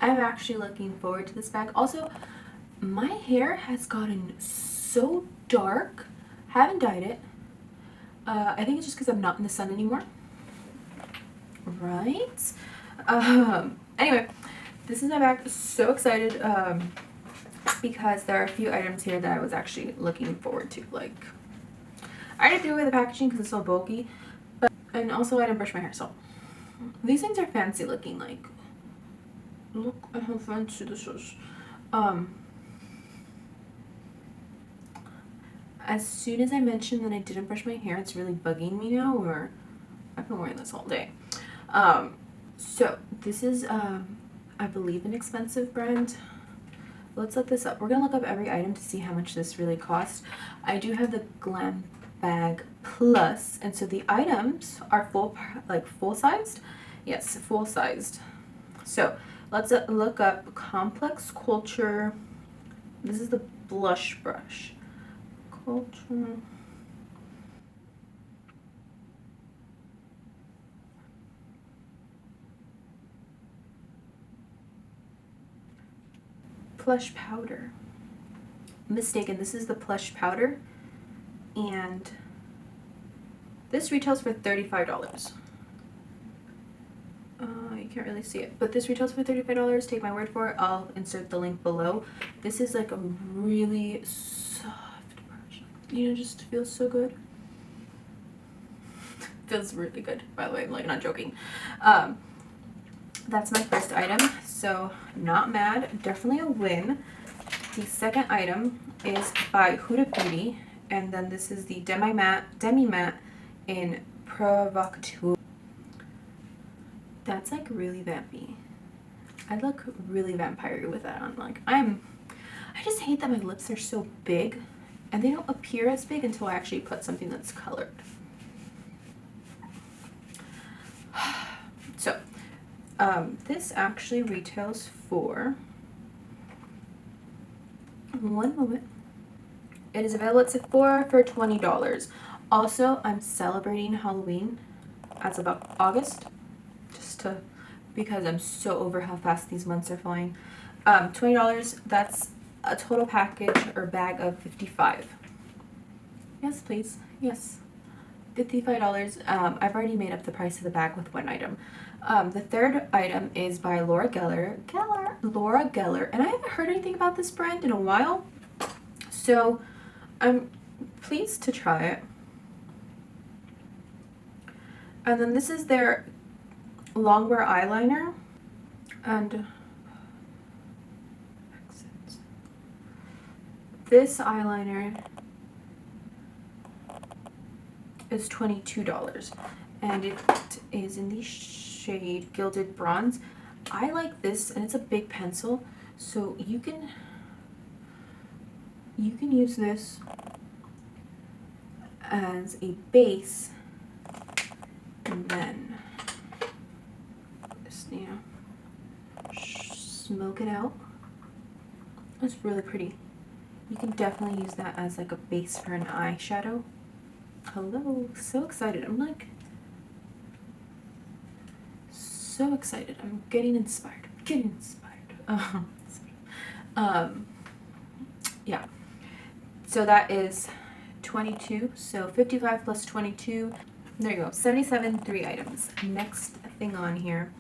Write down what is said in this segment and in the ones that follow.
I'm actually looking forward to this bag. Also, my hair has gotten so dark. Haven't dyed it. I think it's just because I'm not in the sun anymore. Right? Anyway, this is my bag. So excited because there are a few items here that I was actually looking forward to. Like, I already threw away the packaging because it's so bulky, and also I didn't brush my hair, so these things are fancy looking. Like, look at how fancy this is. As soon as I mentioned that I didn't brush my hair, it's really bugging me now, or I've been wearing this all day. So this is, I believe, an expensive brand. Let's look this up. We're gonna look up every item to see how much this really costs. I do have the Glam Bag Plus, and so the items are full-sized. Yes, full-sized. So let's look up Complex Culture. This is the blush brush. Culture. Plush powder. Mistaken, this is the Plush powder, and this retails for $35. You can't really see it, but this retails for $35. Take my word for it. I'll insert the link below. This is like a really soft brush. You know, just feels so good. Feels really good, by the way. I'm like not joking. That's my first item, so not mad. Definitely a win. The second item is by Huda Beauty, and then this is the Demi Matte in Provocateur. That's like really vampy. I look really vampire with that on. Like, I just hate that my lips are so big, and they don't appear as big until I actually put something that's colored. So, this actually retails for, one moment, it is available at Sephora for $20. Also, I'm celebrating Halloween as of August, because I'm so over how fast these months are flying. $20, that's a total package or bag of 55. Yes, please. Yes. $55. I've already made up the price of the bag with one item. The third item is by Laura Geller, and I haven't heard anything about this brand in a while, so I'm pleased to try it. And then this is their longwear eyeliner, and this eyeliner is $22, and it is in the shade Gilded Bronze. I like this, and it's a big pencil, so you can use this as a base, and then just, you know, smoke it out. It's really pretty. You can definitely use that as like a base for an eyeshadow. Hello, so excited. I'm like so excited. I'm getting inspired. Yeah. So that is 22. So 55 plus 22. There you go. 77, 3 items. Next thing on here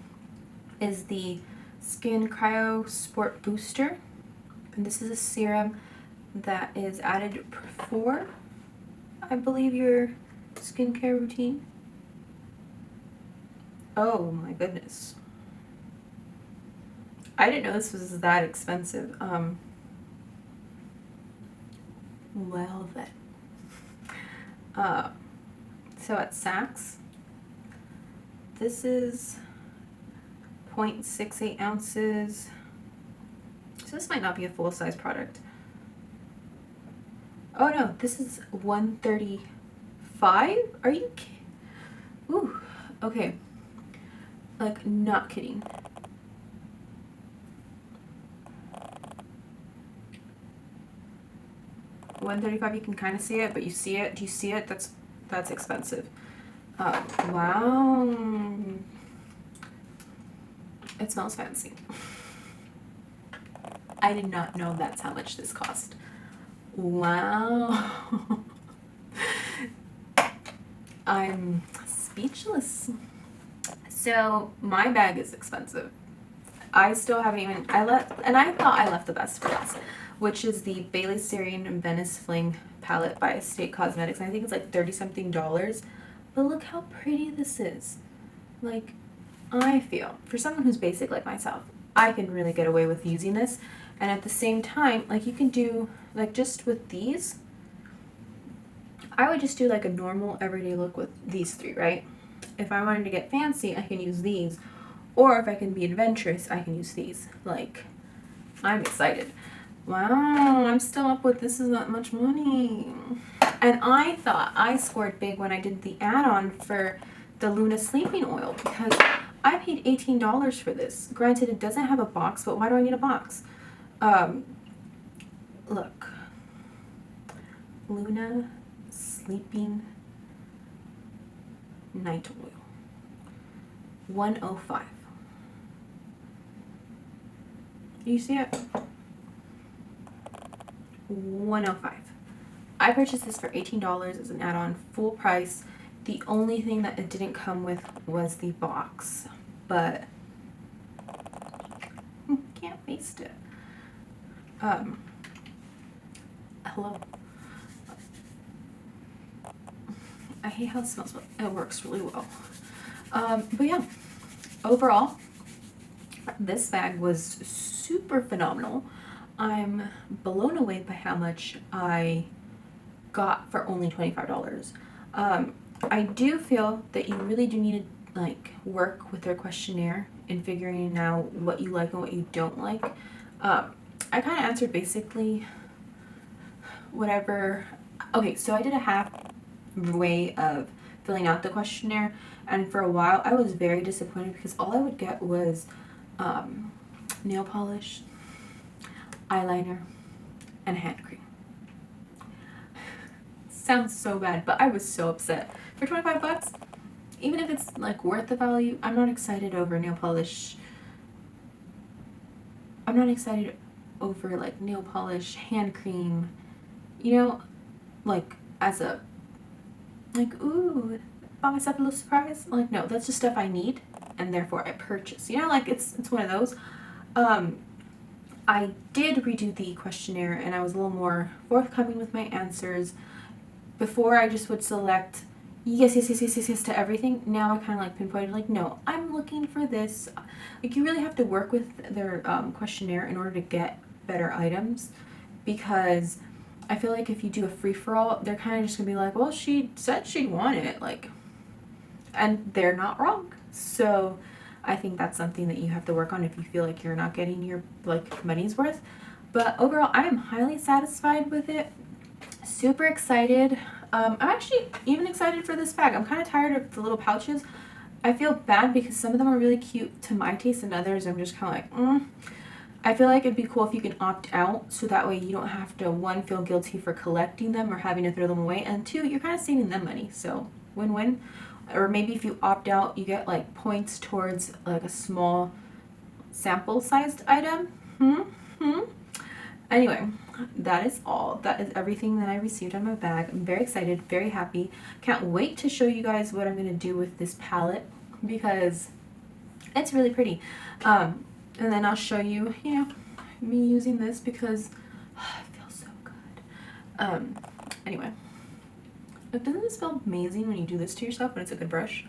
is the Skin Cryo Sport Booster. And this is a serum that is added before, I believe, your skincare routine. Oh my goodness. I didn't know this was that expensive. Well then. So at Saks, this is 0.68 ounces. So this might not be a full-size product. Oh no, this is 135? Are you kidding? Ooh, okay. Like, not kidding. $135, you can kind of see it, but you see it. Do you see it? That's expensive. Wow. It smells fancy. I did not know that's how much this cost. Wow. I'm speechless. So my bag is expensive. I still haven't even, I thought I left the best for last, which is the Bailey Sarian and Venice Fling palette by Estate Cosmetics. And I think it's like $30 something. But look how pretty this is. Like, I feel, for someone who's basic like myself, I can really get away with using this. And at the same time, like you can do, like just with these, I would just do like a normal everyday look with these three, right? If I wanted to get fancy, I can use these. Or if I can be adventurous, I can use these. Like, I'm excited. Wow, I'm still up with this is not much money. And I thought I scored big when I did the add-on for the Luna sleeping oil because I paid $18 for this. Granted, it doesn't have a box, but why do I need a box? Look. Luna sleeping night oil. 105. You see it? 105. I purchased this for $18 as an add-on, full price. The only thing that it didn't come with was the box, but can't waste it. Hello. I hate how it smells, but it works really well. But yeah, overall, this bag was super phenomenal. I'm blown away by how much I got for only $25. I do feel that you really do need to like work with their questionnaire in figuring out what you like and what you don't like. I kind of answered basically whatever. Okay, so I did a half way of filling out the questionnaire, and for a while I was very disappointed because all I would get was nail polish, eyeliner, and hand cream. Sounds so bad, but I was so upset. For 25 bucks, even if it's like worth the value, I'm not excited over nail polish. I'm not excited over like nail polish, hand cream, you know, like as a, like, ooh, bought myself a little surprise. Like, no, that's just stuff I need and therefore I purchase. You know, like it's one of those. I did redo the questionnaire and I was a little more forthcoming with my answers. Before I just would select yes to everything. Now I kind of like pinpointed like, no, I'm looking for this. Like you really have to work with their questionnaire in order to get better items, because I feel like if you do a free-for-all, they're kind of just gonna be like, well, she said she'd want it, like, and they're not wrong. So I think that's something that you have to work on if you feel like you're not getting your like money's worth. But overall, I am highly satisfied with it. Super excited. I'm actually even excited for this bag. I'm kind of tired of the little pouches. I feel bad because some of them are really cute to my taste and others I'm just kind of like, I feel like it'd be cool if you can opt out so that way you don't have to, one, feel guilty for collecting them or having to throw them away, and two, you're kind of saving them money. So win-win. Or maybe if you opt out, you get like points towards like a small sample sized item. Anyway, that is all. That is everything that I received on my bag. I'm very excited, very happy. Can't wait to show you guys what I'm going to do with this palette because it's really pretty. And then I'll show you, you know, me using this because it feels so good. Anyway, doesn't this feel amazing when you do this to yourself when it's a good brush?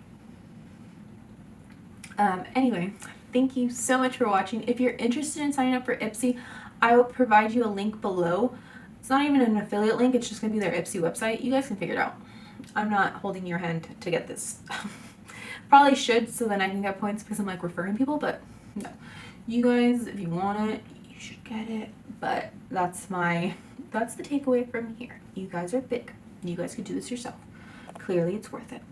Anyway, thank you so much for watching. If you're interested in signing up for IPSY, I will provide you a link below. It's not even an affiliate link, it's just going to be their IPSY website. You guys can figure it out. I'm not holding your hand to get this. Probably should, so then I can get points because I'm like referring people, but no. You guys, if you want it, you should get it. But that's the takeaway from here. You guys are big. You guys could do this yourself. Clearly it's worth it.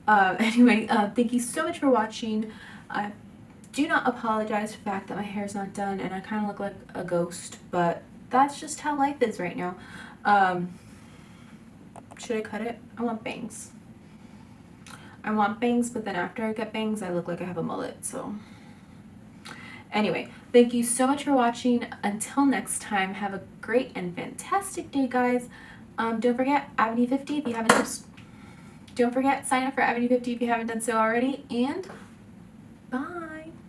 Anyway, thank you so much for watching. Do not apologize for the fact that my hair is not done and I kind of look like a ghost, but that's just how life is right now. Should I cut it? I want bangs. I want bangs, but then after I get bangs, I look like I have a mullet, so. Anyway, thank you so much for watching. Until next time, have a great and fantastic day, guys. Don't forget Avenue 50 if you haven't just. Don't forget sign up for Avenue 50 if you haven't done so already. And bye.